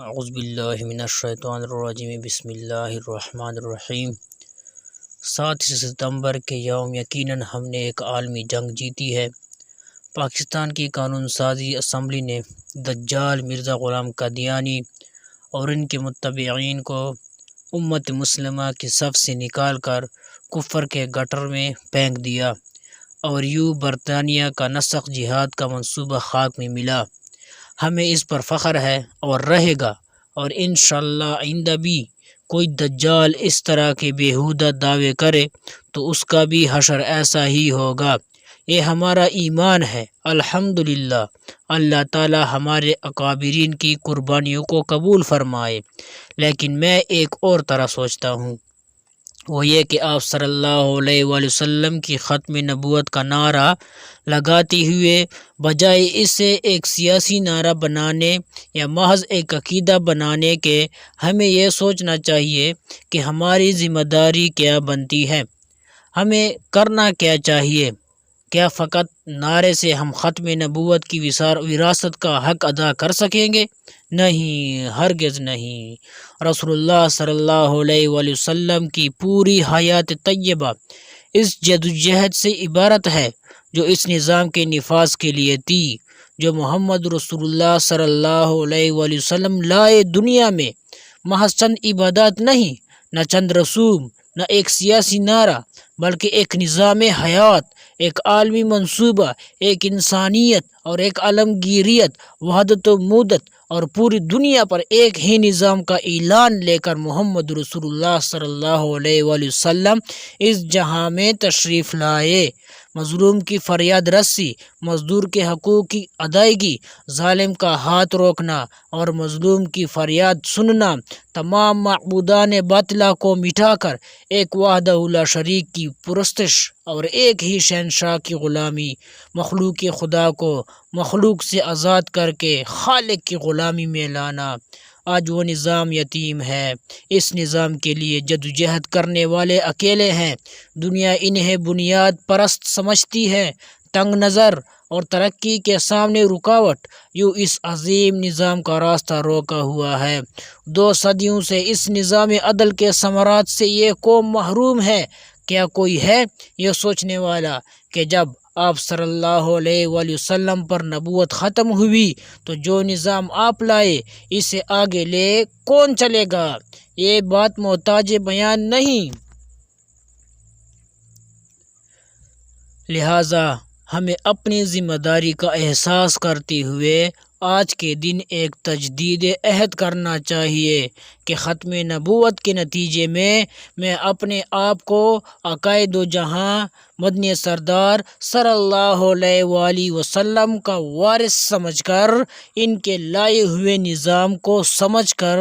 اعوذ باللہ من الشیطان الرجیم، بسم اللہ الرحمن الرحیم۔ 7 ستمبر کے یوم یقیناً ہم نے ایک عالمی جنگ جیتی ہے۔ پاکستان کی قانون سازی اسمبلی نے دجال مرزا غلام قادیانی اور ان کے متبعین کو امت مسلمہ کی صف سے نکال کر کفر کے گٹر میں پھینک دیا اور یوں برطانیہ کا نسخ جہاد کا منصوبہ خاک میں ملا۔ ہمیں اس پر فخر ہے اور رہے گا، اور انشاءاللہ آئندہ بھی کوئی دجال اس طرح کے بیہودہ دعوے کرے تو اس کا بھی حشر ایسا ہی ہوگا۔ یہ ہمارا ایمان ہے۔ الحمدللہ، اللہ تعالی ہمارے اکابرین کی قربانیوں کو قبول فرمائے۔ لیکن میں ایک اور طرح سوچتا ہوں، وہ یہ کہ آپ صلی اللہ علیہ وآلہ وسلم کی ختم نبوت کا نعرہ لگاتے ہوئے بجائے اسے ایک سیاسی نعرہ بنانے یا محض ایک عقیدہ بنانے کے، ہمیں یہ سوچنا چاہیے کہ ہماری ذمہ داری کیا بنتی ہے، ہمیں کرنا کیا چاہیے۔ کیا فقط نعرے سے ہم ختم نبوت کی وراثت کا حق ادا کر سکیں گے؟ نہیں، ہرگز نہیں۔ رسول اللہ صلی اللہ علیہ وآلہ وسلم کی پوری حیات طیبہ اس جدوجہد سے عبارت ہے جو اس نظام کے نفاذ کے لیے تھی، جو محمد رسول اللہ صلی اللہ علیہ وآلہ وسلم لائے دنیا میں۔ محض چند عبادات نہیں، نہ چند رسوم، نہ ایک سیاسی نعرہ، بلکہ ایک نظام حیات، ایک عالمی منصوبہ، ایک انسانیت اور ایک عالمگیریت، وحدت و مودت اور پوری دنیا پر ایک ہی نظام کا اعلان لے کر محمد رسول اللہ صلی اللہ علیہ وآلہ وسلم اس جہاں میں تشریف لائے۔ مظلوم کی فریاد رسی، مزدور کے حقوق کی ادائیگی، ظالم کا ہاتھ روکنا اور مظلوم کی فریاد سننا، تمام معبودان باطلہ کو مٹا کر ایک وحدہ لا شریک کی پرستش اور ایک ہی شہنشاہ کی غلامی، مخلوق خدا کو مخلوق سے آزاد کر کے خالق کی غلامی میں لانا۔ آج وہ نظام یتیم ہے۔ اس نظام کے لیے جدوجہد کرنے والے اکیلے ہیں۔ دنیا انہیں بنیاد پرست سمجھتی ہے، تنگ نظر اور ترقی کے سامنے رکاوٹ۔ یوں اس عظیم نظام کا راستہ روکا ہوا ہے۔ 2 صدیوں سے اس نظام عدل کے ثمرات سے یہ قوم محروم ہے۔ کیا کوئی ہے یہ سوچنے والا کہ جب آپ صلی اللہ علیہ وآلہ وسلم پر نبوت ختم ہوئی تو جو نظام آپ لائے اسے آگے لے کون چلے گا؟ یہ بات محتاج بیان نہیں۔ لہٰذا ہمیں اپنی ذمہ داری کا احساس کرتے ہوئے آج کے دن ایک تجدید عہد کرنا چاہیے کہ ختم نبوت کے نتیجے میں اپنے آپ کو عقائد و جہاں مدنی سردار صلی اللہ علیہ وآلہ وسلم کا وارث سمجھ کر، ان کے لائے ہوئے نظام کو سمجھ کر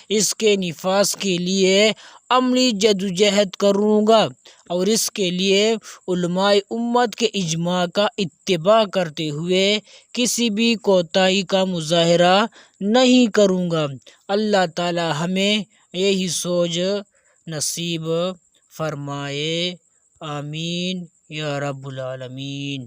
اس کے نفاذ کے لیے عملی جدوجہد کروں گا، اور اس کے لیے علماء امت کے اجماع کا اتباع کرتے ہوئے کسی بھی کوتاہی کا مظاہرہ نہیں کروں گا۔ اللہ تعالی ہمیں یہی سوچ نصیب فرمائے، آمین یا رب العالمین۔